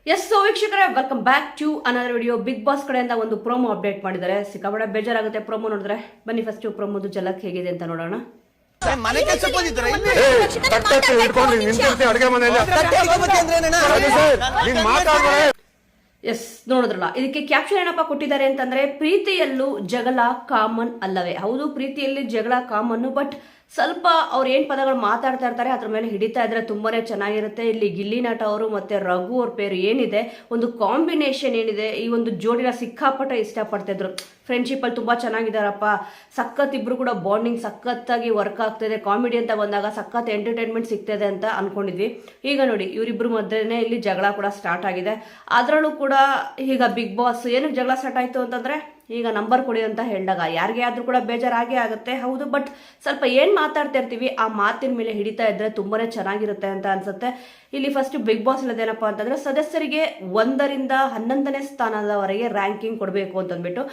S so ವೀಕ್ಷಕರೇ, welcome back to another video. Bigg Boss ಕಡೆಯಿಂದ ಒಂದು ಪ್ರೋಮೋ ಅಪ್ಡೇಟ್ ಮಾಡಿದ್ದಾರೆ. ಸಿಕ್ಕಾಪಟ್ಟೆ ಬೇಜಾರಾಗುತ್ತೆ ಪ್ರೋಮೋ ನೋಡಿದ್ರೆ. ಬನ್ನಿ ಫಸ್ಟ್ ಪ್ರೋಮೋದು ಜಲಕ್ ಹೇಗಿದೆ ಅಂತ ನೋಡೋಣ. ಮನೆ ಕೆಲಸ ಬಂದಿದ್ರೆ ಎಸ್, ನೋಡಿದ್ರಲ್ಲ, ಇದಕ್ಕೆ ಕ್ಯಾಪ್ಷನ್ ಏನಪ್ಪಾ ಕೊಟ್ಟಿದ್ದಾರೆ ಅಂತಂದ್ರೆ, ಪ್ರೀತಿಯಲ್ಲೂ ಜಗಳ ಕಾಮನ್ ಅಲ್ಲವೇ? ಹೌದು, ಪ್ರೀತಿಯಲ್ಲಿ ಜಗಳ ಕಾಮನ್, ಬಟ್ ಸ್ವಲ್ಪ ಅವ್ರು ಏನು ಪದಗಳು ಮಾತಾಡ್ತಾ ಇರ್ತಾರೆ ಅದ್ರ ಮೇಲೆ ಹಿಡಿತಾ ಇದ್ರೆ ತುಂಬಾನೇ ಚೆನ್ನಾಗಿರುತ್ತೆ. ಇಲ್ಲಿ ಗಿಲ್ಲಿ ನಟ ಅವರು ಮತ್ತೆ ರಘು ಅವ್ರ ಪೇರು ಏನಿದೆ, ಒಂದು ಕಾಂಬಿನೇಷನ್ ಏನಿದೆ, ಈ ಒಂದು ಜೋಡಿನ ಸಿಕ್ಕಾಪಟ್ಟೆ ಇಷ್ಟಪಡ್ತಿದ್ರು. ಫ್ರೆಂಡ್ಶಿಪ್ ಅಲ್ಲಿ ತುಂಬಾ ಚೆನ್ನಾಗಿದ್ದಾರಪ್ಪ, ಸಖತ್ ಇಬ್ರು ಕೂಡ ಬಾಂಡಿಂಗ್ ಸಖತ್ತಾಗಿ ವರ್ಕ್ ಆಗ್ತಿದೆ. ಕಾಮಿಡಿ ಅಂತ ಬಂದಾಗ ಸಖತ್ ಎಂಟರ್ಟೈನ್ಮೆಂಟ್ ಸಿಗ್ತದೆ ಅಂತ ಅನ್ಕೊಂಡಿದ್ವಿ. ಈಗ ನೋಡಿ, ಇವರಿಬ್ರು ಮಧ್ಯೆ ಇಲ್ಲಿ ಜಗಳ ಕೂಡ ಸ್ಟಾರ್ಟ್ ಆಗಿದೆ. ಅದರಲ್ಲೂ ಕೂಡ ಈಗ ಬಿಗ್ ಬಾಸ್ ಏನಕ್ಕೆ ಜಗಳ ಸ್ಟಾರ್ಟ್ ಆಯ್ತು ಅಂತಂದ್ರೆ, ಈಗ ನಂಬರ್ ಕೊಡಿ ಅಂತ ಹೇಳಿದಾಗ ಯಾರಿಗೆ ಆದ್ರೂ ಕೂಡ ಬೇಜಾರಾಗೇ ಆಗುತ್ತೆ. ಹೌದು, ಬಟ್ ಸ್ವಲ್ಪ ಏನು ಮಾತಾಡ್ತಾ ಇರ್ತೀವಿ ಆ ಮಾತಿನ ಮೇಲೆ ಹಿಡಿತಾ ಇದ್ರೆ ತುಂಬಾನೇ ಚೆನ್ನಾಗಿರುತ್ತೆ ಅಂತ ಅನ್ಸುತ್ತೆ. ಇಲ್ಲಿ ಫಸ್ಟ್ ಬಿಗ್ ಬಾಸ್ ಇಲ್ಲದೇನಪ್ಪ ಅಂತಂದ್ರೆ, ಸದಸ್ಯರಿಗೆ 1ರಿಂದ 11ನೇ ಸ್ಥಾನದವರೆಗೆ ರ್ಯಾಂಕಿಂಗ್ ಕೊಡಬೇಕು ಅಂತಂದ್ಬಿಟ್ಟು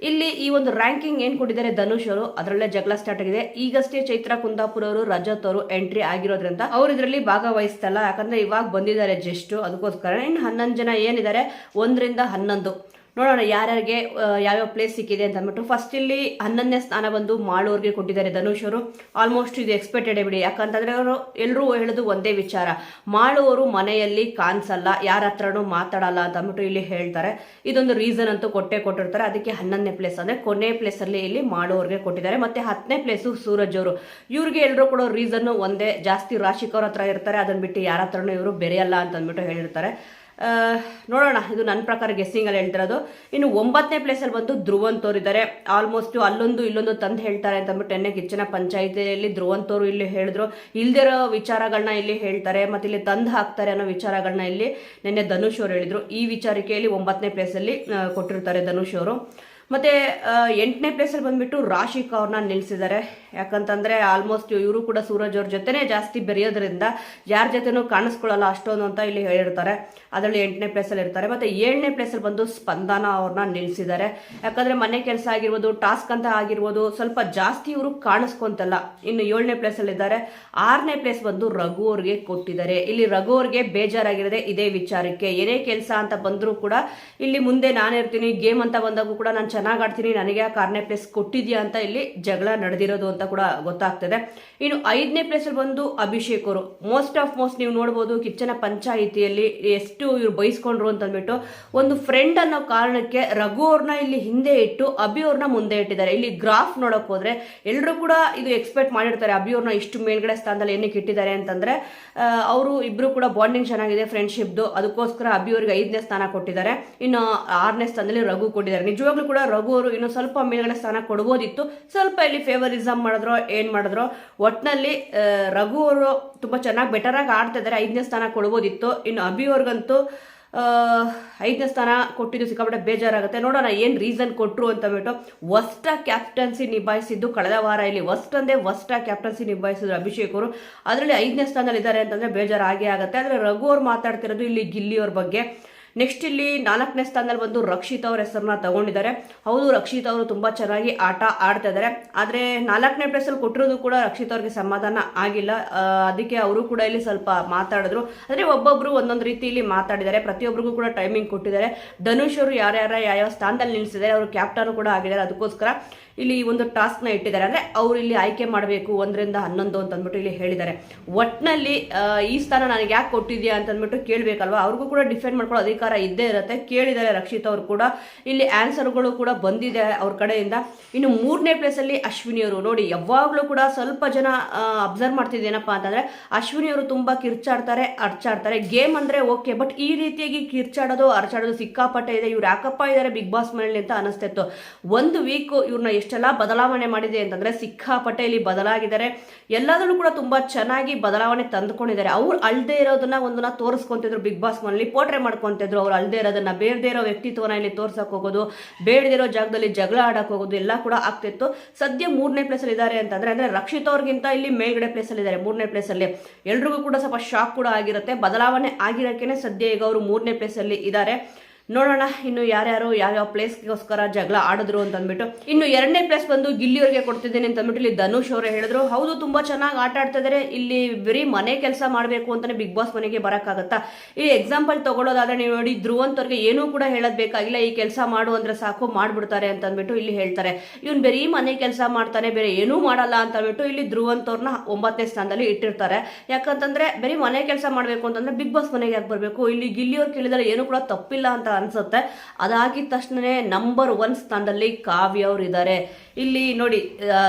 ಇಲ್ಲಿ ಈ ಒಂದು ರ್ಯಾಂಕಿಂಗ್ ಏನ್ ಕೊಟ್ಟಿದ್ದಾರೆ ಧನುಷ್ ಅವರು, ಅದರಲ್ಲೇ ಜಗಳ ಸ್ಟಾರ್ಟ್ ಆಗಿದೆ. ಈಗಷ್ಟೇ ಚೈತ್ರ ಕುಂದಾಪುರ ಅವರು, ರಜತ್ ಅವರು ಎಂಟ್ರಿ ಆಗಿರೋದ್ರಿಂದ ಅವ್ರು ಇದರಲ್ಲಿ ಭಾಗವಹಿಸ್ತಲ್ಲ, ಯಾಕಂದ್ರೆ ಇವಾಗ ಬಂದಿದ್ದಾರೆ ಜಸ್ಟ್, ಅದಕ್ಕೋಸ್ಕರ. ಇನ್ನು 11 ಜನ ಏನಿದ್ದಾರೆ 1ರಿಂದ 11 ನೋಡೋಣ ಯಾರ್ಯಾರಿಗೆ ಯಾವ್ಯಾವ ಪ್ಲೇಸ್ ಸಿಕ್ಕಿದೆ ಅಂತ ಅಂದ್ಬಿಟ್ಟು. ಫಸ್ಟ್ ಇಲ್ಲಿ 11ನೇ ಸ್ಥಾನ ಬಂದು ಮಾಳೂರ್ಗೆ ಕೊಟ್ಟಿದ್ದಾರೆ ಧನುಷ್ ಅವರು. ಆಲ್ಮೋಸ್ಟ್ ಇದು ಎಕ್ಸ್ಪೆಕ್ಟೆಡ್ ಬಿಡಿ, ಯಾಕಂತಂದ್ರೆ ಅವರು ಎಲ್ಲರೂ ಹೇಳೋದು ಒಂದೇ ವಿಚಾರ, ಮಾಳೂರು ಮನೆಯಲ್ಲಿ ಕಾಣಿಸಲ್ಲ, ಯಾರ ಹತ್ರನೂ ಮಾತಾಡಲ್ಲ ಅಂತ ಅಂದ್ಬಿಟ್ಟು ಇಲ್ಲಿ ಹೇಳ್ತಾರೆ. ಇದೊಂದು ರೀಸನ್ ಅಂತೂ ಕೊಟ್ಟಿರ್ತಾರೆ. ಅದಕ್ಕೆ 11ನೇ ಪ್ಲೇಸ್ ಅಂದ್ರೆ ಕೊನೆ ಪ್ಲೇಸ್ ಅಲ್ಲಿ ಇಲ್ಲಿ ಮಾಳೂರ್ಗೆ ಕೊಟ್ಟಿದ್ದಾರೆ. ಮತ್ತೆ 10ನೇ ಪ್ಲೇಸು ಸೂರಜ್ ಅವರು. ಇವ್ರಿಗೆ ಎಲ್ಲರೂ ಕೊಡೋ ರೀಸನ್ ಒಂದೇ, ಜಾಸ್ತಿ ರಾಶಿಕ್ ಅವ್ರ ಹತ್ರ ಇರ್ತಾರೆ, ಅದನ್ನ ಬಿಟ್ಟು ಯಾರ ಹತ್ರನೂ ಇವರು ಬೆರೆಯಲ್ಲ ಅಂತ ಅಂದ್ಬಿಟ್ಟು ಹೇಳಿರ್ತಾರೆ. ನೋಡೋಣ, ಇದು ನನ್ನ ಪ್ರಕಾರ ಗೆಸ್ಸಿಂಗ್ ಅಲ್ಲಿ ಹೇಳ್ತಿರೋದು. ಇನ್ನು 9ನೇ ಪ್ಲೇಸಲ್ಲಿ ಬಂದು ಧ್ರುವಂತವ್ರು ಇದ್ದಾರೆ. ಆಲ್ಮೋಸ್ಟ್ ಅಲ್ಲೊಂದು ಇಲ್ಲೊಂದು ತಂದು ಹೇಳ್ತಾರೆ ಅಂತ ಅಂದ್ಬಿಟ್ಟು ಎಣ್ಣೆ ಕಿಚ್ಚನ ಪಂಚಾಯಿತಿಯಲ್ಲಿ ಧ್ರುವಂತವ್ರು ಇಲ್ಲಿ ಹೇಳಿದ್ರು. ಇಲ್ದಿರೋ ವಿಚಾರಗಳನ್ನ ಇಲ್ಲಿ ಹೇಳ್ತಾರೆ, ಮತ್ತೆ ಇಲ್ಲಿ ತಂದು ಹಾಕ್ತಾರೆ ಅನ್ನೋ ವಿಚಾರಗಳನ್ನ ಇಲ್ಲಿ ನಿನ್ನೆ ಧನುಷ್ ಅವರು ಹೇಳಿದ್ರು. ಈ ವಿಚಾರಕ್ಕೆಯಲ್ಲಿ 9ನೇ ಪ್ಲೇಸಲ್ಲಿ ಕೊಟ್ಟಿರ್ತಾರೆ ಧನುಷ್ ಅವರು. ಮತ್ತೆ 8ನೇ ಪ್ಲೇಸಲ್ಲಿ ಬಂದ್ಬಿಟ್ಟು ರಾಶಿಕ್ ಅವ್ರನ್ನ ನಿಲ್ಸಿದ್ದಾರೆ. ಯಾಕಂತಂದ್ರೆ ಆಲ್ಮೋಸ್ಟ್ ಇವರು ಕೂಡ ಸೂರಜ್ ಅವ್ರ ಜೊತೆನೆ ಜಾಸ್ತಿ ಬೆರೆಯೋದ್ರಿಂದ ಯಾರ ಜೊತೆನೂ ಕಾಣಿಸ್ಕೊಳ್ಳಲ್ಲ ಅಷ್ಟೊಂದು ಅಂತ ಇಲ್ಲಿ ಹೇಳಿರ್ತಾರೆ. ಅದರಲ್ಲಿ 8ನೇ ಪ್ಲೇಸಲ್ಲಿ ಇರ್ತಾರೆ. ಮತ್ತೆ 7ನೇ ಪ್ಲೇಸಲ್ಲಿ ಬಂದು ಸ್ಪಂದನ ಅವ್ರನ್ನ ನಿಲ್ಸಿದ್ದಾರೆ. ಯಾಕಂದ್ರೆ ಮನೆ ಕೆಲಸ ಆಗಿರ್ಬೋದು, ಟಾಸ್ಕ್ ಅಂತ ಆಗಿರ್ಬೋದು, ಸ್ವಲ್ಪ ಜಾಸ್ತಿ ಇವರು ಕಾಣಿಸ್ಕೊಂತಲ್ಲ. ಇನ್ನು 7ನೇ ಪ್ಲೇಸಲ್ಲಿ ಇದ್ದಾರೆ. 6ನೇ ಪ್ಲೇಸ್ ಬಂದು ರಘು ಅವ್ರಿಗೆ ಕೊಟ್ಟಿದ್ದಾರೆ. ಇಲ್ಲಿ ರಘು ಅವ್ರಿಗೆ ಬೇಜಾರಾಗಿರೋದೆ ಇದೇ ವಿಚಾರಕ್ಕೆ. ಏನೇ ಕೆಲಸ ಅಂತ ಬಂದರೂ ಕೂಡ ಇಲ್ಲಿ ಮುಂದೆ ನಾನಿರ್ತೀನಿ, ಗೇಮ್ ಅಂತ ಬಂದಾಗೂ ಕೂಡ ನಾನು ಚೆನ್ನಾಗಿ ಆಡ್ತೀನಿ, ನನಗೆ ಆ 6ನೇ ಪ್ಲೇಸ್ ಕೊಟ್ಟಿದ್ಯಾ ಅಂತ ಇಲ್ಲಿ ಜಗಳ ನಡೆದಿರೋದು ಅಂತ ಕೂಡ ಗೊತ್ತಾಗ್ತದೆ. ಇನ್ನು 5ನೇ ಪ್ಲೇಸಲ್ಲಿ ಬಂದು ಅಭಿಷೇಕ್ ಅವರು. ಮೋಸ್ಟ್ ನೀವು ನೋಡ್ಬೋದು, ಕಿಚ್ಚನ ಪಂಚಾಯಿತಿಯಲ್ಲಿ ಎಷ್ಟು ಇವ್ರು ಬಯಸ್ಕೊಂಡ್ರು ಅಂತಂದ್ಬಿಟ್ಟು ಒಂದು ಫ್ರೆಂಡ್ ಅನ್ನೋ ಕಾರಣಕ್ಕೆ ರಘು ಅವ್ರನ್ನ ಇಲ್ಲಿ ಹಿಂದೆ ಇಟ್ಟು ಅಭಿ ಅವ್ರನ್ನ ಮುಂದೆ ಇಟ್ಟಿದ್ದಾರೆ. ಇಲ್ಲಿ ಗ್ರಾಫ್ ನೋಡಕ್ ಹೋದ್ರೆ ಎಲ್ಲರೂ ಕೂಡ ಇದು ಎಕ್ಸ್ಪೆಕ್ಟ್ ಮಾಡಿರ್ತಾರೆ, ಅಭಿ ಅವ್ರನ್ನ ಇಷ್ಟು ಮೇಲ್ಗಡೆ ಸ್ಥಾನದಲ್ಲಿ ಏನಕ್ಕೆ ಇಟ್ಟಿದ್ದಾರೆ ಅಂತಂದ್ರೆ ಅವರು ಇಬ್ರು ಕೂಡ ಬಾಂಡಿಂಗ್ ಚೆನ್ನಾಗಿದೆ ಫ್ರೆಂಡ್ಶಿಪ್ದು, ಅದಕ್ಕೋಸ್ಕರ ಅಭಿ ಅವ್ರಿಗೆ 5ನೇ ಸ್ಥಾನ ಕೊಟ್ಟಿದ್ದಾರೆ. ಇನ್ನು 6ನೇ ಸ್ಥಾನದಲ್ಲಿ ರಘು ಕೊಟ್ಟಿದ್ದಾರೆ. ನಿಜವಾಗ್ಲೂ ಕೂಡ ರಘು ಅವರು ಇನ್ನು ಸ್ವಲ್ಪ ಮೇಲ್ಗಡೆ ಸ್ಥಾನ ಕೊಡ್ಬೋದಿತ್ತು, ಸ್ವಲ್ಪ ಇಲ್ಲಿ ಫೇವರಿಸಮ್ ಮಾಡಿದ್ರು ಏನ್ ಮಾಡಿದ್ರು. ಒಟ್ನಲ್ಲಿ ರಘು ಅವರು ತುಂಬಾ ಚೆನ್ನಾಗಿ ಬೆಟರ್ ಆಗಿ ಆಡ್ತಾ ಇದ್ದಾರೆ, 5ನೇ ಸ್ಥಾನ ಕೊಡ್ಬೋದಿತ್ತು. ಇನ್ನು ಅಭಿ ಅವ್ರಿಗಂತೂ 5ನೇ ಸ್ಥಾನ ಕೊಟ್ಟಿದ್ದು ಸಿಕ್ಕಾಪಟ್ಟೆ ಬೇಜಾರಾಗುತ್ತೆ. ನೋಡೋಣ ಏನ್ ರೀಸನ್ ಕೊಟ್ರು ಅಂತ ಬಿಟ್ಟು. ವರ್ಸ್ಟ್ ಕ್ಯಾಪ್ಟನ್ಸಿ ನಿಭಾಯಿಸಿದ್ದು ಕಳೆದ ವಾರ ಇಲ್ಲಿ ವರ್ಸ್ಟ್ ಕ್ಯಾಪ್ಟನ್ಸಿ ನಿಭಾಯಿಸಿದ್ರು ಅಭಿಷೇಕ್ ಅವರು. ಅದರಲ್ಲಿ 5ನೇ ಸ್ಥಾನದಲ್ಲಿ ಇದ್ದಾರೆ ಅಂತಂದ್ರೆ ಬೇಜಾರಾಗೇ ಆಗುತ್ತೆ. ಆದ್ರೆ ರಘು ಅವ್ರು ಮಾತಾಡ್ತಿರೋದು ಇಲ್ಲಿ ಗಿಲ್ಲಿ ಅವ್ರ ಬಗ್ಗೆ. ನೆಕ್ಸ್ಟ್ ಇಲ್ಲಿ 4ನೇ ಸ್ಥಾನದಲ್ಲಿ ಬಂದು ರಕ್ಷಿತ್ ಅವ್ರ ಹೆಸರನ್ನ ತಗೊಂಡಿದ್ದಾರೆ. ಹೌದು, ರಕ್ಷಿತ್ ಅವರು ತುಂಬಾ ಚೆನ್ನಾಗಿ ಆಟ ಆಡ್ತಾ ಇದ್ದಾರೆ. ಆದ್ರೆ 4ನೇ ಪ್ಲೇಸಲ್ಲಿ ಕೊಟ್ಟಿರೋದು ಕೂಡ ರಕ್ಷಿತ್ ಅವ್ರಿಗೆ ಸಮಾಧಾನ ಆಗಿಲ್ಲ. ಅದಕ್ಕೆ ಅವರು ಕೂಡ ಇಲ್ಲಿ ಸ್ವಲ್ಪ ಮಾತಾಡಿದ್ರು. ಅಂದ್ರೆ ಒಬ್ಬೊಬ್ರು ಒಂದೊಂದು ರೀತಿಯಲ್ಲಿ ಮಾತಾಡಿದ್ದಾರೆ, ಪ್ರತಿಯೊಬ್ಬರಿಗೂ ಕೂಡ ಟೈಮಿಂಗ್ ಕೊಟ್ಟಿದ್ದಾರೆ. ಧನುಷ್ ಅವರು ಯಾವ ಸ್ಥಾನದಲ್ಲಿ ನಿಲ್ಲಿಸಿದ್ದಾರೆ, ಅವರು ಕ್ಯಾಪ್ಟನ್ ಕೂಡ ಆಗಿದ್ದಾರೆ. ಅದಕ್ಕೋಸ್ಕರ ಇಲ್ಲಿ ಒಂದು ಟಾಸ್ಕ್ ನ ಇಟ್ಟಿದ್ದಾರೆ. ಅಂದ್ರೆ ಅವ್ರು ಇಲ್ಲಿ ಆಯ್ಕೆ ಮಾಡಬೇಕು 1ರಿಂದ 11 ಅಂತ ಅಂದ್ಬಿಟ್ಟು ಇಲ್ಲಿ ಹೇಳಿದ್ದಾರೆ. ಒಟ್ನಲ್ಲಿ ಈ ಸ್ಥಾನ ನನಗೆ ಯಾಕೆ ಕೊಟ್ಟಿದ್ಯಾ ಅಂತ ಅಂದ್ಬಿಟ್ಟು ಕೇಳ್ಬೇಕಲ್ವಾ, ಅವ್ರಿಗೂ ಕೂಡ ಡಿಫೆಂಡ್ ಮಾಡ್ಕೊಳ್ಳೋ ಅಧಿಕಾರ ಇದ್ದೇ ಇರುತ್ತೆ. ಕೇಳಿದ್ದಾರೆ ರಕ್ಷಿತ್ ಅವರು ಕೂಡ, ಇಲ್ಲಿ ಆನ್ಸರ್ಗಳು ಕೂಡ ಬಂದಿದೆ ಅವ್ರ ಕಡೆಯಿಂದ. ಇನ್ನು 3ನೇ ಪ್ಲೇಸ್ ಅಲ್ಲಿ ಅಶ್ವಿನಿ ಅವರು. ನೋಡಿ, ಯಾವಾಗ್ಲೂ ಕೂಡ ಸ್ವಲ್ಪ ಜನ ಅಬ್ಸರ್ವ್ ಮಾಡ್ತಿದ್ದೇನಪ್ಪಾ ಅಂತಂದ್ರೆ, ಅಶ್ವಿನಿ ಅವರು ತುಂಬಾ ಅರ್ಚಾಡ್ತಾರೆ. ಗೇಮ್ ಅಂದ್ರೆ ಓಕೆ, ಬಟ್ ಈ ರೀತಿಯಾಗಿ ಕಿರ್ಚಾಡೋದು ಅರ್ಚಾಡೋದು ಸಿಕ್ಕಾಪಟ್ಟೆ ಇದೆ. ಇವ್ರು ಯಾಕಪ್ಪ ಇದ್ದಾರೆ ಬಿಗ್ ಬಾಸ್ ಮನೇಲಿ ಅಂತ ಅನಿಸ್ತಿತ್ತು. ಒಂದು ವೀಕ್ ಇವ್ರನ್ನ ಎಷ್ಟೆಲ್ಲ ಬದಲಾವಣೆ ಮಾಡಿದೆ ಅಂತಂದ್ರೆ ಸಿಕ್ಕಾಪಟ್ಟೆ ಇಲ್ಲಿ ಬದಲಾಗಿದ್ದಾರೆ. ಎಲ್ಲದನ್ನು ಕೂಡ ತುಂಬಾ ಚೆನ್ನಾಗಿ ಬದಲಾವಣೆ ತಂದುಕೊಂಡಿದ್ದಾರೆ. ಅವ್ರು ಅಳ್ದೇ ಇರೋದನ್ನ ಒಂದನ್ನ ತೋರಿಸ್ಕೊಂತಿದ್ರು ಬಿಗ್ ಬಾಸ್ ಮನೇಲಿ, ಪೋಟ್ರೆ ಮಾಡ್ಕೊಂತಿದ್ರು. ಅವ್ರು ಅಳ್ದೇ ಇರೋದನ್ನ, ಬೇಡದೇ ಇರೋ ವ್ಯಕ್ತಿತ್ವನ ಇಲ್ಲಿ ತೋರ್ಸಕ್ ಹೋಗೋದು, ಬೇಡದಿರೋ ಜಾಗದಲ್ಲಿ ಜಗಳ ಆಡಕ್ ಹೋಗೋದು ಎಲ್ಲ ಕೂಡ ಆಗ್ತಿತ್ತು. ಸದ್ಯ 3ನೇ ಪ್ಲೇಸ್ ಅಲ್ಲಿ ಇದ್ದಾರೆ ಅಂದ್ರೆ ರಕ್ಷಿತ್ ಅವ್ರಿಗಿಂತ ಇಲ್ಲಿ ಮೇಲ್ಗಡೆ ಪ್ಲೇಸ್ ಅಲ್ಲಿ ಇದ್ದಾರೆ. 3ನೇ ಪ್ಲೇಸ್ ಅಲ್ಲಿ ಎಲ್ರಿಗೂ ಕೂಡ ಸ್ವಲ್ಪ ಶಾಕ್ ಕೂಡ ಆಗಿರುತ್ತೆ. ಬದಲಾವಣೆ ಆಗಿರಕ್ಕೇನೆ ಸದ್ಯ ಈಗ ಅವರು 3ನೇ ಪ್ಲೇಸ್ ಅಲ್ಲಿ ಇದ್ದಾರೆ. ನೋಡೋಣ ಇನ್ನು ಯಾರ್ಯಾರು ಯಾವ್ಯಾವ ಪ್ಲೇಸ್ಗೋಸ್ಕರ ಜಗಳ ಆಡಿದ್ರು ಅಂತ ಅಂದ್ಬಿಟ್ಟು. ಇನ್ನು 2ನೇ ಪ್ಲೇಸ್ ಬಂದು ಗಿಲ್ಲಿಯವ್ರಿಗೆ ಕೊಡ್ತಿದ್ದೀನಿ ಅಂತ ಅಂದ್ಬಿಟ್ಟು ಇಲ್ಲಿ ಧನುಷ್ ಅವರೇ ಹೇಳಿದ್ರು. ಹೌದು, ತುಂಬಾ ಚೆನ್ನಾಗಿ ಆಟ ಆಡ್ತಾ ಇದಾರೆ. ಇಲ್ಲಿ ಬರೀ ಮನೆ ಕೆಲಸ ಮಾಡಬೇಕು ಅಂತಾನೆ ಬಿಗ್ ಬಾಸ್ ಮನೆಗೆ ಬರಕ್ಕಾಗತ್ತಾ? ಈ ಎಕ್ಸಾಂಪಲ್ ತಗೊಳ್ಳೋದಾದ್ರೆ ನೀವು ನೋಡಿ, ಧ್ರುವಂತವ್ರಿಗೆ ಏನೂ ಕೂಡ ಹೇಳೋದ್ ಬೇಕಾಗಿಲ್ಲ, ಈ ಕೆಲಸ ಮಾಡು ಅಂದ್ರೆ ಸಾಕು ಮಾಡ್ಬಿಡ್ತಾರೆ ಅಂತ ಅಂದ್ಬಿಟ್ಟು ಇಲ್ಲಿ ಹೇಳ್ತಾರೆ. ಇವ್ನು ಬರೀ ಮನೆ ಕೆಲಸ ಮಾಡ್ತಾನೆ, ಬೇರೆ ಏನೂ ಮಾಡಲ್ಲ ಅಂತ ಅಂದ್ಬಿಟ್ಟು ಇಲ್ಲಿ ಧ್ರುವಂತವ್ರನ್ನ 9ನೇ ಸ್ಥಾನದಲ್ಲಿ ಇಟ್ಟಿರ್ತಾರೆ. ಯಾಕಂತಂದ್ರೆ ಬರೀ ಮನೆ ಕೆಲಸ ಮಾಡ್ಬೇಕು ಅಂತಂದ್ರೆ ಬಿಗ್ ಬಾಸ್ ಮನೆಗೆ ಯಾಕೆ ಬರ್ಬೇಕು? ಇಲ್ಲಿ ಗಿಲ್ಲಿಯವ್ರು ಕೇಳಿದ್ರೆ ಏನು ಕೂಡ ತಪ್ಪಿಲ್ಲ ಅಂತ ಅನ್ಸುತ್ತೆ. ಅದಾಗಿದ ತಕ್ಷಣ ನಂಬರ್ 1 ಸ್ಥಾನದಲ್ಲಿ ಕಾವ್ಯ ಅವ್ರು ಇದ್ದಾರೆ. ಇಲ್ಲಿ ನೋಡಿ,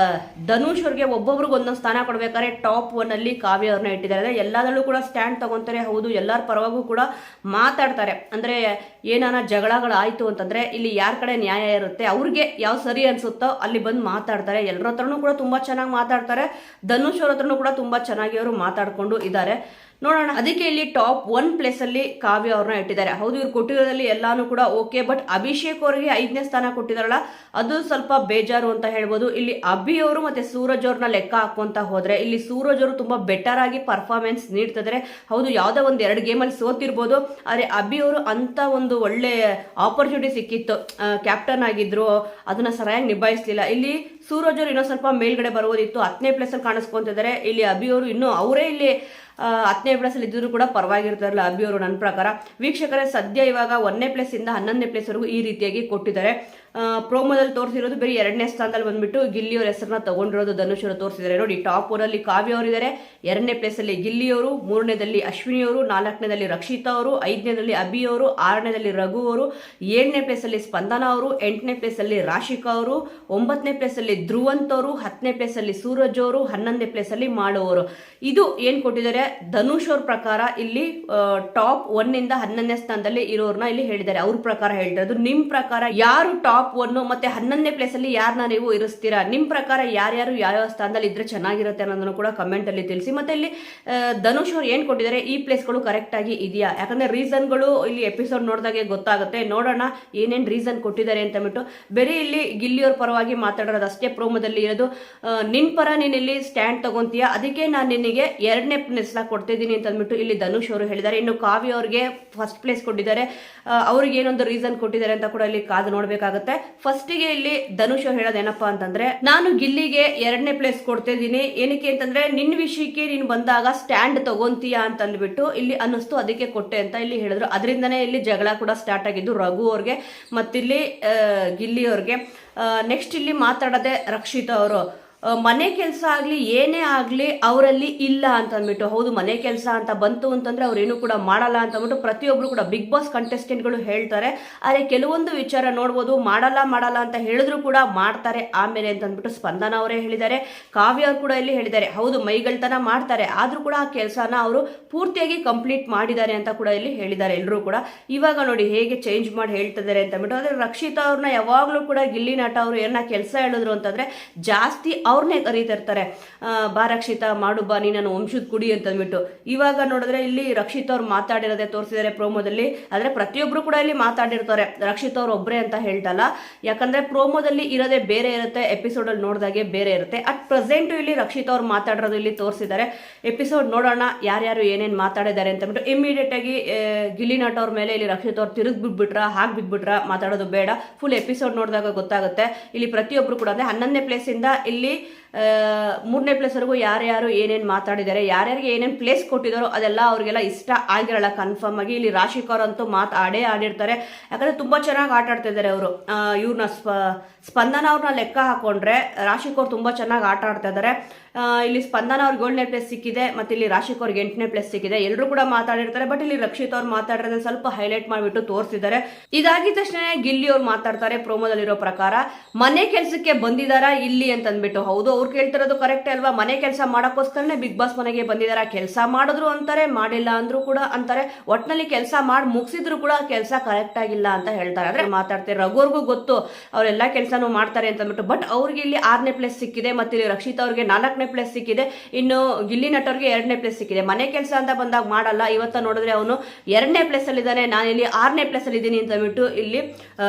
ಧನುಷ್ ಅವ್ರಿಗೆ ಒಬ್ಬೊಬ್ರಿಗೆ ಒಂದೊಂದು ಸ್ಥಾನ ಕೊಡ್ಬೇಕಾದ್ರೆ ಟಾಪ್ 1 ಅಲ್ಲಿ ಕಾವ್ಯ ಅವ್ರನ್ನ ಇಟ್ಟಿದ್ದಾರೆ. ಎಲ್ಲದರಲ್ಲೂ ಕೂಡ ಸ್ಟ್ಯಾಂಡ್ ತಗೊಂತಾರೆ. ಹೌದು, ಎಲ್ಲರ ಪರವಾಗೂ ಕೂಡ ಮಾತಾಡ್ತಾರೆ. ಅಂದ್ರೆ ಏನಾನ ಜಗಳಗಳಾಯ್ತು ಅಂತಂದ್ರೆ ಇಲ್ಲಿ ಯಾರ ಕಡೆ ನ್ಯಾಯ ಇರುತ್ತೆ, ಅವ್ರಿಗೆ ಯಾವ ಸರಿ ಅನ್ಸುತ್ತೋ ಅಲ್ಲಿ ಬಂದು ಮಾತಾಡ್ತಾರೆ. ಎಲ್ಲರ ಹತ್ರನೂ ಕೂಡ ತುಂಬಾ ಚೆನ್ನಾಗಿ ಮಾತಾಡ್ತಾರೆ. ಧನುಷ್ ಅವ್ರ ಹತ್ರನೂ ಕೂಡ ತುಂಬಾ ಚೆನ್ನಾಗಿ ಅವರು ಮಾತಾಡ್ಕೊಂಡು ಇದ್ದಾರೆ. ನೋಡೋಣ. ಅದಕ್ಕೆ ಇಲ್ಲಿ ಟಾಪ್ 1 ಪ್ಲೇಸ್ ಅಲ್ಲಿ ಕಾವ್ಯ ಅವ್ರನ್ನ ಇಟ್ಟಿದ್ದಾರೆ. ಹೌದು, ಇವ್ರು ಕೊಟ್ಟಿರೋದ್ರಲ್ಲಿ ಎಲ್ಲಾನು ಕೂಡ ಓಕೆ, ಬಟ್ ಅಭಿಷೇಕ್ ಅವರಿಗೆ 5ನೇ ಸ್ಥಾನ ಕೊಟ್ಟಿದಾರಲ್ಲ, ಅದು ಸ್ವಲ್ಪ ಬೇಜಾರು ಅಂತ ಹೇಳ್ಬೋದು. ಇಲ್ಲಿ ಅಭಿ ಅವರು ಮತ್ತೆ ಸೂರಜ್ ಅವ್ರನ್ನ ಲೆಕ್ಕ ಹಾಕೊಂತ ಹೋದ್ರೆ ಇಲ್ಲಿ ಸೂರಜ್ ಅವರು ತುಂಬಾ ಬೆಟರ್ ಆಗಿ ಪರ್ಫಾರ್ಮೆನ್ಸ್ ನೀಡ್ತಿದ್ದಾರೆ. ಹೌದು, ಯಾವ್ದೋ ಒಂದ್ 2 ಗೇಮಲ್ಲಿ ಸೋತಿರ್ಬೋದು, ಆದ್ರೆ ಅಭಿ ಅವರು ಅಂತ ಒಂದು ಒಳ್ಳೆ ಆಪರ್ಚುನಿಟಿ ಸಿಕ್ಕಿತ್ತು, ಕ್ಯಾಪ್ಟನ್ ಆಗಿದ್ರು, ಅದನ್ನ ಸರಿಯಾಗಿ ನಿಭಾಯಿಸ್ಲಿಲ್ಲ. ಇಲ್ಲಿ ಸೂರಜ್ ಅವರು ಇನ್ನೂ ಸ್ವಲ್ಪ ಮೇಲ್ಗಡೆ ಬರೋದಿತ್ತು, 10ನೇ ಪ್ಲೇಸ್ ಅಲ್ಲಿ ಕಾಣಿಸ್ಕೊಂತಿದ್ದಾರೆ. ಇಲ್ಲಿ ಅಭಿ ಅವರು ಇನ್ನೂ ಅವರೇ ಇಲ್ಲಿ 10ನೇ ಪ್ಲೇಸ್ ಅಲ್ಲಿ ಇದ್ರೂ ಕೂಡ ಪರವಾಗಿರ್ತಾರಲ್ಲ ಅಭಿ ಅವರು. ನನ್ನ ಪ್ರಕಾರ ವೀಕ್ಷಕರೇ, ಸದ್ಯ ಇವಾಗ 1ನೇ ಪ್ಲೇಸ್ ಇಂದ 11ನೇ ಪ್ಲೇಸ್ ವರೆಗೂ ಈ ರೀತಿಯಾಗಿ ಕೊಟ್ಟಿದ್ದಾರೆ. ಪ್ರೋಮೋದಲ್ಲಿ ತೋರಿಸಿರೋದು ಬರೀ 2ನೇ ಸ್ಥಾನದಲ್ಲಿ ಬಂದ್ಬಿಟ್ಟು ಗಿಲ್ಲಿಯವ್ರ ಹೆಸರನ್ನ ತಗೊಂಡಿರೋದು ಧನುಷ್ ಅವರು ತೋರಿಸಿದ್ದಾರೆ. ನೋಡಿ, ಟಾಪ್ 1 ಅಲ್ಲಿ ಕಾವ್ಯ ಅವರಿದ್ದಾರೆ, 2ನೇ ಪ್ಲೇಸ್ ಅಲ್ಲಿ ಗಿಲ್ಲಿಯವರು, 3ನೇದಲ್ಲಿ ಅಶ್ವಿನಿ ಅವರು, 4ನೇದಲ್ಲಿ ರಕ್ಷಿತಾ ಅವರು, 5ನೇದಲ್ಲಿ ಅಭಿ ಅವರು, 6ನೇದಲ್ಲಿ ರಘು ಅವರು, 7ನೇ ಪ್ಲೇಸ್ ಅಲ್ಲಿ ಸ್ಪಂದನ ಅವರು, 8ನೇ ಪ್ಲೇಸ್ ಅಲ್ಲಿ ರಾಶಿಕಾ ಅವರು, 9ನೇ ಪ್ಲೇಸ್ ಅಲ್ಲಿ ಧ್ರುವಂತ್ ಅವರು, 10ನೇ ಪ್ಲೇಸ್ ಅಲ್ಲಿ ಸೂರಜ್ ಅವರು, 11ನೇ ಪ್ಲೇಸ್ ಅಲ್ಲಿ ಮಾಳು ಅವರು. ಇದು ಏನ್ ಕೊಟ್ಟಿದ್ದಾರೆ ಧನುಷ್ ಅವ್ರ ಪ್ರಕಾರ. ಇಲ್ಲಿ ಟಾಪ್ 1 ಇಂದ 11ನೇ ಸ್ಥಾನದಲ್ಲಿ ಇರೋರ್ನ ಇಲ್ಲಿ ಹೇಳಿದ್ದಾರೆ. ಅವ್ರ ಪ್ರಕಾರ ಹೇಳ್ತಿರೋದು. ನಿಮ್ ಪ್ರಕಾರ ಯಾರು ಟಾಪ್ 1 ಮತ್ತೆ 11ನೇ ಪ್ಲೇಸ್ ಅಲ್ಲಿ ಯಾರನ್ನ ನೀವು ಇರಿಸ್ತೀರಾ? ನಿಮ್ ಪ್ರಕಾರ ಯಾರ್ಯಾರು ಯಾವ ಸ್ಥಾನದಲ್ಲಿ ಇದ್ರೆ ಚೆನ್ನಾಗಿರುತ್ತೆ ಅನ್ನೋದನ್ನು ಕೂಡ ಕಮೆಂಟ್ ಅಲ್ಲಿ ತಿಳಿಸಿ. ಮತ್ತೆ ಇಲ್ಲಿ ಧನುಷ್ ಅವ್ರು ಏನ್ ಕೊಟ್ಟಿದ್ದಾರೆ, ಈ ಪ್ಲೇಸ್ಗಳು ಕರೆಕ್ಟ್ ಆಗಿ ಇದೆಯಾ? ಯಾಕಂದ್ರೆ ರೀಸನ್ಗಳು ಇಲ್ಲಿ ಎಪಿಸೋಡ್ ನೋಡಿದಾಗೆ ಗೊತ್ತಾಗುತ್ತೆ. ನೋಡೋಣ ಏನೇನ್ ರೀಸನ್ ಕೊಟ್ಟಿದ್ದಾರೆ ಅಂತ ಬಿಟ್ಟು. ಬೇರೆ ಇಲ್ಲಿ ಗಿಲ್ಲಿಯವ್ರ ಪರವಾಗಿ ಮಾತಾಡೋದು ಅಷ್ಟೇ ಪ್ರೋಮೋದಲ್ಲಿ ಇರೋದು. ನಿನ್ ಪರ ನೀನ್ ಇಲ್ಲಿ ಸ್ಟ್ಯಾಂಡ್ ತಗೊಂತೀಯ, ಅದಕ್ಕೆ ನಾನು ನಿನಗೆ 2ನೇ ಪ್ಲೇಸ್ ಕೊಡ್ತಿದ್ದೀನಿ ಅಂತ ಅಂದ್ಬಿಟ್ಟು ಇಲ್ಲಿ ಧನುಷ್ ಅವರು ಹೇಳಿದ್ದಾರೆ. ಇನ್ನು ಕಾವ್ಯ ಅವ್ರಿಗೆ ಫಸ್ಟ್ ಪ್ಲೇಸ್ ಕೊಟ್ಟಿದ್ದಾರೆ. ಅವ್ರಿಗೆ ಏನೊಂದು ರೀಸನ್ ಕೊಟ್ಟಿದ್ದಾರೆ ಅಂತ ಕೂಡ ಇಲ್ಲಿ ಕಾದು ನೋಡ್ಬೇಕಾಗುತ್ತೆ. ಫಸ್ಟಿಗೆ ಇಲ್ಲಿ ಧನುಷ್ ಅವ್ರು ಹೇಳೋದೇನಪ್ಪಾ ಅಂತಂದ್ರೆ, ನಾನು ಗಿಲ್ಲಿಗೆ 2ನೇ ಪ್ಲೇಸ್ ಕೊಡ್ತಿದ್ದೀನಿ. ಏನಕ್ಕೆ ಅಂತಂದ್ರೆ ನಿನ್ನ ವಿಷಯಕ್ಕೆ ನೀನು ಬಂದಾಗ ಸ್ಟ್ಯಾಂಡ್ ತಗೊಂತೀಯಾ ಅಂತ ಅಂದ್ಬಿಟ್ಟು ಇಲ್ಲಿ ಅನ್ನಿಸ್ತು, ಅದಕ್ಕೆ ಕೊಟ್ಟೆ ಅಂತ ಇಲ್ಲಿ ಹೇಳಿದ್ರು. ಅದರಿಂದನೇ ಇಲ್ಲಿ ಜಗಳ ಕೂಡ ಸ್ಟಾರ್ಟ್ ಆಗಿದ್ದು ರಘು ಅವ್ರಿಗೆ ಮತ್ತಿಲ್ಲಿ ಗಿಲ್ಲಿ ಅವ್ರಿಗೆ. ನೆಕ್ಸ್ಟ್ ಇಲ್ಲಿ ಮಾತಾಡೋದೆ ರಕ್ಷಿತಾ ಅವರು. ಮನೆ ಕೆಲಸ ಆಗ್ಲಿ ಏನೇ ಆಗ್ಲಿ ಅವರಲ್ಲಿ ಇಲ್ಲ ಅಂತ ಅಂದ್ಬಿಟ್ಟು. ಹೌದು, ಮನೆ ಕೆಲಸ ಅಂತ ಬಂತು ಅಂತಂದ್ರೆ ಅವ್ರೇನು ಕೂಡ ಮಾಡಲ್ಲ ಅಂತ ಅಂದ್ಬಿಟ್ಟು ಪ್ರತಿಯೊಬ್ರು ಕೂಡ ಬಿಗ್ ಬಾಸ್ ಕಂಟೆಸ್ಟೆಂಟ್ಗಳು ಹೇಳ್ತಾರೆ. ಆದ್ರೆ ಕೆಲವೊಂದು ವಿಚಾರ ನೋಡ್ಬೋದು, ಮಾಡಲ್ಲ ಅಂತ ಹೇಳಿದ್ರು ಕೂಡ ಮಾಡ್ತಾರೆ ಆಮೇಲೆ ಅಂತ ಅಂದ್ಬಿಟ್ಟು ಸ್ಪಂದನ ಅವರೇ ಹೇಳಿದ್ದಾರೆ. ಕಾವ್ಯ ಅವ್ರು ಕೂಡ ಇಲ್ಲಿ ಹೇಳಿದ್ದಾರೆ. ಹೌದು, ಮೈಗಳ್ತನ ಮಾಡ್ತಾರೆ, ಆದ್ರೂ ಕೂಡ ಆ ಕೆಲಸನ ಅವರು ಪೂರ್ತಿಯಾಗಿ ಕಂಪ್ಲೀಟ್ ಮಾಡಿದ್ದಾರೆ ಅಂತ ಕೂಡ ಇಲ್ಲಿ ಹೇಳಿದ್ದಾರೆ ಎಲ್ಲರೂ ಕೂಡ. ಇವಾಗ ನೋಡಿ ಹೇಗೆ ಚೇಂಜ್ ಮಾಡಿ ಹೇಳ್ತಿದ್ದಾರೆ ಅಂತ ಅಂದ್ಬಿಟ್ಟು. ಆದ್ರೆ ರಕ್ಷಿತಾ ಅವ್ರನ್ನ ಯಾವಾಗ್ಲೂ ಕೂಡ ಗಿಲ್ಲಿ ನಟ ಅವರು ಏನ ಕೆಲಸ ಹೇಳಿದ್ರು ಅಂತಂದ್ರೆ ಜಾಸ್ತಿ ಅವ್ರನ್ನೇ ಕರೀತಿರ್ತಾರೆ. ಬಾ ರಕ್ಷಿತಾ ಮಾಡು ಬಾ, ನೀ ನನ್ನ ವಂಶದ ಕುಡಿ ಅಂತ ಅಂದ್ಬಿಟ್ಟು. ಇವಾಗ ನೋಡಿದ್ರೆ ಇಲ್ಲಿ ರಕ್ಷಿತಾ ಅವ್ರು ಮಾತಾಡಿರೋದೇ ತೋರಿಸಿದ್ದಾರೆ ಪ್ರೋಮೋದಲ್ಲಿ. ಆದ್ರೆ ಪ್ರತಿಯೊಬ್ರು ಕೂಡ ಇಲ್ಲಿ ಮಾತಾಡಿರ್ತಾರೆ, ರಕ್ಷಿತಾ ಅವ್ರು ಒಬ್ರೆ ಅಂತ ಹೇಳ್ತಲ್ಲ. ಯಾಕಂದ್ರೆ ಪ್ರೋಮೋದಲ್ಲಿ ಇರೋದೇ ಬೇರೆ ಇರುತ್ತೆ, ಎಪಿಸೋಡ್ ಅಲ್ಲಿ ನೋಡಿದಾಗೆ ಬೇರೆ ಇರುತ್ತೆ. ಅಟ್ ಪ್ರೆಸೆಂಟ್ ಇಲ್ಲಿ ರಕ್ಷಿತಾ ಅವ್ರು ಮಾತಾಡಿರೋದು ಇಲ್ಲಿ ತೋರಿಸಿದ್ದಾರೆ. ಎಪಿಸೋಡ್ ನೋಡೋಣ ಯಾರ್ಯಾರು ಏನೇನ್ ಮಾತಾಡಿದ್ದಾರೆ ಅಂತ ಅಂದ್ಬಿಟ್ಟು. ಇಮಿಡಿಯೇಟ್ ಆಗಿ ಗಿಲ್ಲಿ ನಟ ಅವ್ರ ಮೇಲೆ ಇಲ್ಲಿ ರಕ್ಷಿತಾ ಅವ್ರು ತಿರುಗಿ ಬಿಟ್ಬಿಟ್ರ, ಹಾಗೆ ಬಿಟ್ಬಿಟ್ರ, ಮಾತಾಡೋದು ಬೇಡ. ಫುಲ್ ಎಪಿಸೋಡ್ ನೋಡಿದಾಗ ಗೊತ್ತಾಗುತ್ತೆ. ಇಲ್ಲಿ ಪ್ರತಿಯೊಬ್ರು ಕೂಡ ಅಂದ್ರೆ 11ನೇ ಪ್ಲೇಸ್ ಇಂದ ಇಲ್ಲಿ 3ನೇ ಪ್ಲೇಸ್ ವರೆಗೂ ಯಾರ್ಯಾರು ಏನೇನ್ ಮಾತಾಡಿದ್ದಾರೆ, ಯಾರ್ಯಾರಿಗೆ ಏನೇನ್ ಪ್ಲೇಸ್ ಕೊಟ್ಟಿದಾರೋ ಅದೆಲ್ಲ ಅವ್ರಿಗೆಲ್ಲ ಇಷ್ಟ ಆಗಿರಲ್ಲ ಕನ್ಫರ್ಮ್ ಆಗಿ. ಇಲ್ಲಿ ರಾಶಿಕಾ ಅವರಂತೂ ಆಡಿರ್ತಾರೆ. ಯಾಕಂದ್ರೆ ತುಂಬಾ ಚೆನ್ನಾಗಿ ಆಟ ಆಡ್ತಾ ಇದ್ದಾರೆ ಅವರು. ಇವ್ರನ್ನ ಸ್ಪಂದನ ಅವ್ರನ್ನ ಲೆಕ್ಕ ಹಾಕೊಂಡ್ರೆ ರಾಶಿಕಾ ಅವ್ರು ತುಂಬಾ ಚೆನ್ನಾಗಿ ಆಟ ಆಡ್ತಾ ಇದ್ದಾರೆ. ಇಲ್ಲಿ ಸ್ಪಂದನ ಅವ್ರಿಗೆ 7ನೇ ಪ್ಲೇಸ್ ಸಿಕ್ಕಿದೆ, ಮತ್ತೆ ಇಲ್ಲಿ ರಾಶಿಕಾ ಅವ್ರಿಗೆ 8ನೇ ಪ್ಲೇಸ್ ಸಿಕ್ಕಿದೆ. ಎಲ್ಲರೂ ಕೂಡ ಮಾತಾಡಿರ್ತಾರೆ. ಬಟ್ ಇಲ್ಲಿ ರಕ್ಷಿತಾ ಅವ್ರು ಮಾತಾಡಿರೋದನ್ನ ಸ್ವಲ್ಪ ಹೈಲೈಟ್ ಮಾಡಿಬಿಟ್ಟು ತೋರಿಸಿದ್ದಾರೆ. ಇದಾಗಿದ ತಕ್ಷಣ ಗಿಲ್ಲಿ ಅವ್ರು ಮಾತಾಡ್ತಾರೆ ಪ್ರೋಮೋದಲ್ಲಿರೋ ಪ್ರಕಾರ, ಮನೆ ಕೆಲಸಕ್ಕೆ ಬಂದಿದಾರಾ ಇಲ್ಲಿ ಅಂತ ಅಂದ್ಬಿಟ್ಟು. ಹೌದು, ಅವ್ರು ಕೇಳ್ತಿರೋದು ಕರೆಕ್ಟ್ ಅಲ್ವಾ? ಮನೆ ಕೆಲಸ ಮಾಡಕ್ಕೋಸ್ಕರನೇ ಬಿಗ್ ಬಾಸ್ ಮನೆಗೆ ಬಂದಿದಾರ. ಕೆಲಸ ಮಾಡಿದ್ರು ಅಂತಾರೆ, ಮಾಡಿಲ್ಲ ಅಂದ್ರೂ ಕೂಡ ಅಂತಾರೆ. ಒಟ್ನಲ್ಲಿ ಕೆಲಸ ಮಾಡಿ ಮುಗಿಸಿದ್ರು ಕೂಡ ಕೆಲಸ ಕರೆಕ್ಟ್ ಆಗಿಲ್ಲ ಅಂತ ಹೇಳ್ತಾರೆ. ಆದ್ರೆ ಮಾತಾಡ್ತಾರೆ. ರಘುವರ್ಗೂ ಗೊತ್ತು ಅವರೆಲ್ಲ ಕೆಲಸನೂ ಮಾಡ್ತಾರೆ ಅಂತ ಅಂದ್ಬಿಟ್ಟು. ಬಟ್ ಅವ್ರಿಗೆ ಇಲ್ಲಿ 6ನೇ ಪ್ಲೇಸ್ ಸಿಕ್ಕಿದೆ, ಮತ್ತೆ ಇಲ್ಲಿ ರಕ್ಷಿತಾ ಅವ್ರಿಗೆ 4ನೇ ಪ್ಲೇಸ್ ಸಿಕ್ಕಿದೆ. ಇನ್ನು ಗಿಲ್ಲಿ ನಟವ್ರಿಗೆ 2ನೇ ಪ್ಲೇಸ್ ಸಿಕ್ಕಿದೆ. ಮನೆ ಕೆಲಸ ಅಂತ ಬಂದಾಗ ಮಾಡಲ್ಲ. ಇವತ್ತ ನೋಡಿದ್ರೆ ಅವನು 2ನೇ ಪ್ಲೇಸ್ ಅಲ್ಲಿ ಇದ್ದಾನೆ, ನಾನು ಇಲ್ಲಿ 6ನೇ ಪ್ಲೇಸ್ ಅಲ್ಲಿ ಇದ್ದೀನಿ ಅಂತ ಅಂದ್ಬಿಟ್ಟು ಇಲ್ಲಿ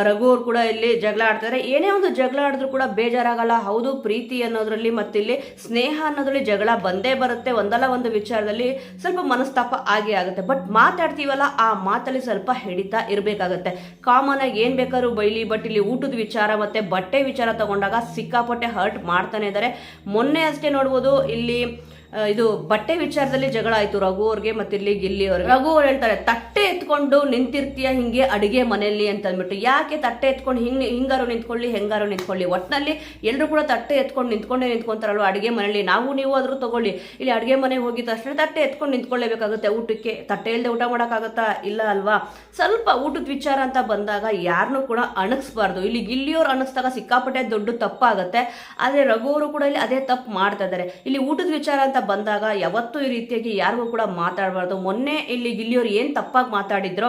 ರಘು ಅವ್ರು ಕೂಡ ಇಲ್ಲಿ ಜಗಳ ಆಡ್ತಾರೆ. ಏನೇ ಒಂದು ಜಗಳ ಆಡಿದ್ರು ಕೂಡ ಬೇಜಾರಾಗಲ್ಲ. ಹೌದು, ಪ್ರೀತಿ ಅನ್ನೋದ್ರಲ್ಲಿ ಅನ್ನೋದ್ರಲ್ಲಿ ಮತ್ತಿಲ್ಲಿ ಸ್ನೇಹ ಅನ್ನೋದ್ರಲ್ಲಿ ಜಗಳ ಬಂದೇ ಬರುತ್ತೆ. ಒಂದಲ್ಲ ಒಂದು ವಿಚಾರದಲ್ಲಿ ಸ್ವಲ್ಪ ಮನಸ್ತಾಪ ಆಗೇ ಆಗುತ್ತೆ. ಬಟ್ ಮಾತಾಡ್ತೀವಲ್ಲ, ಆ ಮಾತಲ್ಲಿ ಸ್ವಲ್ಪ ಹಿಡಿತಾ ಇರಬೇಕಾಗತ್ತೆ. ಕಾಮನ್ ಆಗಿ ಏನ್ ಬೇಕಾದ್ರೂ ಬೈಲಿ, ಬಟ್ ಇಲ್ಲಿ ಊಟದ ವಿಚಾರ ಮತ್ತೆ ಬಟ್ಟೆ ವಿಚಾರ ತಗೊಂಡಾಗ ಸಿಕ್ಕಾಪಟ್ಟೆ ಹರ್ಟ್ ಮಾಡ್ತಾನೆ ಇದ್ದಾರೆ. ಮೊನ್ನೆ ಅಷ್ಟೇ ನೋಡ್ಬೋದು, ಇಲ್ಲಿ ಇದು ಬಟ್ಟೆ ವಿಚಾರದಲ್ಲಿ ಜಗಳ ಆಯ್ತು ರಘು ಅವ್ರಿಗೆ ಮತ್ತೆ ಇಲ್ಲಿ ಗಿಲ್ಲಿ ಅವ್ರಿಗೆ. ರಘು ಅವ್ರು ಹೇಳ್ತಾರೆ, ತಟ್ಟೆ ಎತ್ಕೊಂಡು ನಿಂತಿರ್ತೀಯ ಹಿಂಗೆ ಅಡಿಗೆ ಮನೆಯಲ್ಲಿ ಅಂತ ಅಂದ್ಬಿಟ್ಟು. ಯಾಕೆ ತಟ್ಟೆ ಎತ್ಕೊಂಡು ಹಿಂಗಾರು ನಿಂತ್ಕೊಳ್ಳಿ, ಹೆಂಗಾರು ನಿಂತ್ಕೊಳ್ಳಿ, ಒಟ್ಟಿನಲ್ಲಿ ಎಲ್ಲರೂ ಕೂಡ ತಟ್ಟೆ ಎತ್ಕೊಂಡು ನಿಂತ್ಕೊಂತಾರಲ್ವ ಅಡಿಗೆ ಮನೆಯಲ್ಲಿ. ನೀವು ಆದ್ರೂ ತಗೊಳ್ಳಿ, ಇಲ್ಲಿ ಅಡಿಗೆ ಮನೆಗೆ ಹೋಗಿದ ತಕ್ಷಣ ತಟ್ಟೆ ಎತ್ಕೊಂಡು ನಿಂತ್ಕೊಳ್ಳೇಬೇಕಾಗುತ್ತೆ ಊಟಕ್ಕೆ. ತಟ್ಟೆ ಇಲ್ಲದೆ ಊಟ ಮಾಡೋಕ್ಕಾಗತ್ತಾ? ಇಲ್ಲ ಅಲ್ವಾ. ಸ್ವಲ್ಪ ಊಟದ ವಿಚಾರ ಅಂತ ಬಂದಾಗ ಯಾರನ್ನೂ ಕೂಡ ಅಣಗಿಸ್ಬಾರ್ದು. ಇಲ್ಲಿ ಗಿಲ್ಲಿಯವ್ರು ಅಣಗಿಸಿದಾಗ ಸಿಕ್ಕಾಪಟ್ಟೆ ದೊಡ್ಡ ತಪ್ಪಾಗತ್ತೆ. ಆದ್ರೆ ರಘು ಅವರು ಕೂಡ ಇಲ್ಲಿ ಅದೇ ತಪ್ಪು ಮಾಡ್ತಾ ಇದ್ದಾರೆ. ಇಲ್ಲಿ ಊಟದ ವಿಚಾರ ಅಂತ ಬಂದಾಗ ಯಾವತ್ತೂ ಈ ರೀತಿಯಾಗಿ ಯಾರಿಗೂ ಕೂಡ ಮಾತಾಡಬಾರ್ದು. ಮೊನ್ನೆ ಇಲ್ಲಿ ಗಿಲ್ಲಿಯವ್ರು ಏನ್ ತಪ್ಪಾಗಿ ಮಾತಾಡಿದ್ರು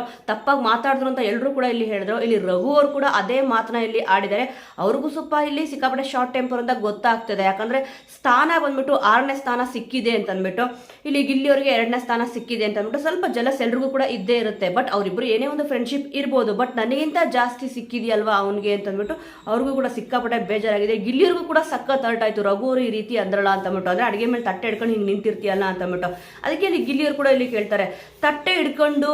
ಅಂತ ಎಲ್ಲರೂ ಕೂಡ ಇಲ್ಲಿ ಹೇಳಿದ್ರು. ಇಲ್ಲಿ ರಘು ಅವರು ಕೂಡ ಅದೇ ಮಾತನ್ನ ಇಲ್ಲಿ ಆಡಿದ್ದಾರೆ. ಅವ್ರಿಗೂ ಸ್ವಲ್ಪ ಇಲ್ಲಿ ಸಿಕ್ಕಾಪಟ್ಟೆ ಶಾರ್ಟ್ ಟೆಂಪರ್ ಅಂತ ಗೊತ್ತಾಗ್ತದೆ. ಯಾಕಂದ್ರೆ ಸ್ಥಾನ ಬಂದ್ಬಿಟ್ಟು 6ನೇ ಸ್ಥಾನ ಸಿಕ್ಕಿದೆ ಅಂತ ಅಂದ್ಬಿಟ್ಟು, ಇಲ್ಲಿ ಗಿಲ್ಲಿಯವರಿಗೆ 2ನೇ ಸ್ಥಾನ ಸಿಕ್ಕಿದೆ ಅಂತ ಅಂದ್ಬಿಟ್ಟು ಸ್ವಲ್ಪ ಜಲಸ್ ಎಲ್ರಿಗೂ ಕೂಡ ಇದ್ದೇ ಇರುತ್ತೆ. ಬಟ್ ಅವರಿಬ್ರು ಏನೇ ಒಂದು ಫ್ರೆಂಡ್ಶಿಪ್ ಇರ್ಬೋದು, ಬಟ್ ನನಗಿಂತ ಜಾಸ್ತಿ ಸಿಕ್ಕಿದೆಯಲ್ವಾ ಅವನಿಗೆ ಅಂತ ಅಂದ್ಬಿಟ್ಟು ಅವ್ರಿಗೂ ಕೂಡ ಸಿಕ್ಕಾಪಟ್ಟೆ ಬೇಜಾರಾಗಿದೆ. ಗಿಲ್ಲಿಯವ್ರಿಗೂ ಕೂಡ ಸಖತ್ ಹರ್ಟ್ ಆಯ್ತು, ರಘು ಅವರು ಈ ರೀತಿ ಅಂದ್ರಲ್ಲ ಅಂತ ಅಂದ್ಬಿಟ್ಟು. ಅಂದ್ರೆ ಅಡಿಗೆ ಮೇಲೆ ತಟ್ಟೆ ಹಿಡ್ಕೊಂಡು ಹಿಂಗೆ ನಿಂತಿರ್ತೀಯಲ್ಲ ಅಂತ ಅಂದ್ಬಿಟ್ಟು. ಅದಕ್ಕೆ ಇಲ್ಲಿ ಗಿಲ್ಲಿಯವರು ಕೂಡ ಇಲ್ಲಿ ಕೇಳ್ತಾರೆ, ತಟ್ಟೆ ಹಿಡ್ಕೊಂಡು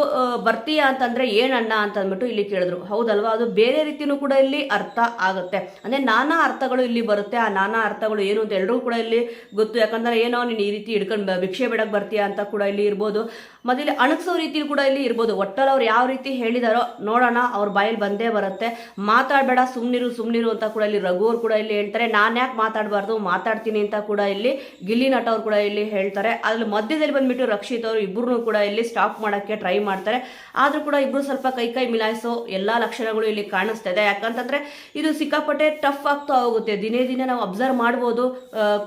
ಬರ್ತೀಯಾ ಅಂತಂದ್ರೆ ಏನಣ್ಣ ಅಂತ ಅಂದ್ಬಿಟ್ಟು ಇಲ್ಲಿ ಕೇಳಿದ್ರು. ಹೌದಲ್ವಾ, ಅದು ಬೇರೆ ರೀತಿನೂ ಕೂಡ ಇಲ್ಲಿ ಅರ್ಥ ಆಗುತ್ತೆ. ಅಂದ್ರೆ ನಾನಾ ಅರ್ಥಗಳು ಇಲ್ಲಿ ಬರುತ್ತೆ. ಆ ನಾನಾ ಅರ್ಥಗಳು ಏನು ಅಂತ ಎಲ್ಲರೂ ಕೂಡ ಇಲ್ಲಿ ಗೊತ್ತು. ಯಾಕಂದ್ರೆ ಏನೋ ನೀನು ಈ ರೀತಿ ಹಿಡ್ಕೊಂಡು ಭಿಕ್ಷೆ ಬಿಡಕ್ ಬರ್ತೀಯಾ ಅಂತ ಕೂಡ ಇಲ್ಲಿ ಇರ್ಬೋದು. ಮತ್ತೆ ಇಲ್ಲಿ ಅಣಗ್ಸೋ ರೀತಿ ಕೂಡ ಇಲ್ಲಿ ಇರ್ಬೋದು. ಒಟ್ಟಲ್ಲಿ ಅವ್ರು ಯಾವ ರೀತಿ ಹೇಳಿದಾರೋ ನೋಡೋಣ, ಅವ್ರ ಬಾಯಲ್ಲಿ ಬಂದೇ ಬರುತ್ತೆ. ಮಾತಾಡಬೇಡ, ಸುಮ್ನಿರು ಅಂತ ಕೂಡ ಇಲ್ಲಿ ರಘು ಅವ್ರು ಕೂಡ ಇಲ್ಲಿ ಹೇಳ್ತಾರೆ. ನಾನು ಯಾಕೆ ಮಾತಾಡ್ತೀನಿ ಅಂತ ಕೂಡ ಇಲ್ಲಿ ಗಿಲ್ಲಿ ನಟ ಅವ್ರು ಕೂಡ ಇಲ್ಲಿ ಹೇಳ್ತಾರೆ. ಅದ್ರಲ್ಲಿ ಮಧ್ಯದಲ್ಲಿ ಬಂದ್ಬಿಟ್ಟು ರಕ್ಷಿತ್ ಅವರು ಇಬ್ಬರು ಕೂಡ ಇಲ್ಲಿ ಸ್ಟಾಪ್ ಮಾಡಕ್ಕೆ ಟ್ರೈ ಮಾಡ್ತಾರೆ. ಆದ್ರೂ ಕೂಡ ಇಬ್ರು ಸ್ವಲ್ಪ ಕೈ ಮಿಲಾಯಿಸೋ ಎಲ್ಲಾ ಲಕ್ಷಣಗಳು ಇಲ್ಲಿ ಕಾಣಿಸ್ತಾ ಇದೆ. ಯಾಕಂತಂದ್ರೆ ಇದು ಸಿಕ್ಕಾಪಟ್ಟೆ ಟಫ್ ಆಗ್ತಾ ಹೋಗುತ್ತೆ. ದಿನೇ ನಾವು ಅಬ್ಸರ್ವ್ ಮಾಡ್ಬೋದು.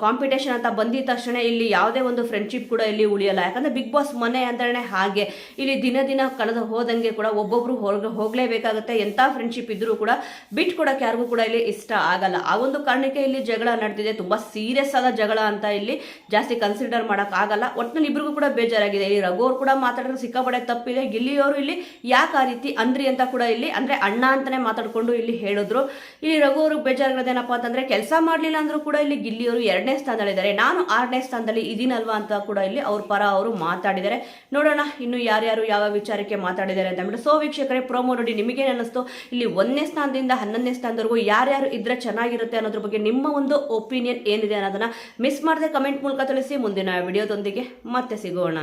ಕಾಂಪಿಟೇಷನ್ ಅಂತ ಬಂದಿದ ತಕ್ಷಣ ಇಲ್ಲಿ ಯಾವುದೇ ಒಂದು ಫ್ರೆಂಡ್ಶಿಪ್ ಕೂಡ ಇಲ್ಲಿ ಉಳಿಯಲ್ಲ. ಯಾಕಂದ್ರೆ ಬಿಗ್ ಬಾಸ್ ಮನೆ ಅಂದ್ರೆ ಹಾಗೆ, ಇಲ್ಲಿ ದಿನ ಕಳೆದ ಹೋದಂಗೆ ಕೂಡ ಒಬ್ಬೊಬ್ರು ಹೋಗ್ಲೇಬೇಕಾಗುತ್ತೆ. ಎಂತ ಫ್ರೆಂಡ್ಶಿಪ್ ಇದ್ರೂ ಕೂಡ ಬಿಟ್ಕೊಡಕ್ಕೆ ಯಾರಿಗೂ ಕೂಡ ಇಲ್ಲಿ ಇಷ್ಟ ಆಗಲ್ಲ. ಆ ಒಂದು ಕಾರಣಕ್ಕೆ ಇಲ್ಲಿ ಜಗಳ ನಡೆದಿದೆ. ತುಂಬಾ ಸೀರಿಯಸ್ ಆದ ಜಗಳ ಅಂತ ಇಲ್ಲಿ ಜಾಸ್ತಿ ಕನ್ಸಿಡರ್ ಮಾಡಕ್ ಆಗಲ್ಲ. ಒಟ್ಟಿನಲ್ಲಿ ಇಬ್ರಿಗೂ ಕೂಡ ಬೇಜಾರಾಗಿದೆ. ಇಲ್ಲಿ ರಘು ಅವ್ರು ಕೂಡ ಮಾತಾಡಿದ್ರೆ ಸಿಕ್ಕಾಪಟ್ಟೆ ತಪ್ಪಿದೆ. ಗಿಲ್ಲಿಯವರು ಇಲ್ಲಿ ಯಾಕೆ ಆ ರೀತಿ ಅಂದ್ರಿ ಅಂತ ಕೂಡ ಇಲ್ಲಿ ಅಂದ್ರೆ ಅಣ್ಣ ಅಂತಾನೆ ಮಾತಾಡ್ಕೊಂಡು ಇಲ್ಲಿ ಹೇಳಿದ್ರು. ಇಲ್ಲಿ ರಘು ಅವ್ರಿಗೆ ಬೇಜಾರಾಗಿರೋದೇನಪ್ಪ ಅಂತಂದ್ರೆ, ಕೆಲಸ ಮಾಡ್ಲಿಲ್ಲ ಅಂದ್ರೂ ಕೂಡ ಇಲ್ಲಿ ಗಿಲ್ಲಿಯವರು 2ನೇ ಸ್ಥಾನದಲ್ಲಿದ್ದಾರೆ, ನಾನು 6ನೇ ಸ್ಥಾನದಲ್ಲಿ ಇದೀನಲ್ವಾ ಅಂತ ಕೂಡ ಇಲ್ಲಿ ಅವ್ರ ಪರ ಅವರು ಮಾತಾಡಿದ್ದಾರೆ. ನೋಡೋಣ ಇನ್ನು ಯಾರ್ಯಾರು ಯಾವ ವಿಚಾರಕ್ಕೆ ಮಾತಾಡಿದ್ದಾರೆ ಅಂತ ಅಂದ್ಬಿಟ್ಟು. ಸೊ ವೀಕ್ಷಕರೇ, ಪ್ರೋಮೋ ನೋಡಿ ನಿಮಗೇನು ಅನ್ನಿಸ್ತು? ಇಲ್ಲಿ 1ನೇ ಸ್ಥಾನದಿಂದ 11ನೇ ಸ್ಥಾನದವರೆಗೂ ಯಾರ್ಯಾರು ಇದ್ರೆ ಚೆನ್ನಾಗಿರುತ್ತೆ ಅನ್ನೋದ್ರ ಬಗ್ಗೆ ನಿಮ್ಮ ಒಂದು ಒಪಿನಿಯನ್ ಏನಿದೆ ಅನ್ನೋದನ್ನ ಮಿಸ್ ಮಾಡದೆ ಕಮೆಂಟ್ ಮೂಲಕ ತಿಳಿಸಿ. ಮುಂದಿನ ವಿಡಿಯೋದೊಂದಿಗೆ ಮತ್ತೆ ಸಿಗೋಣ.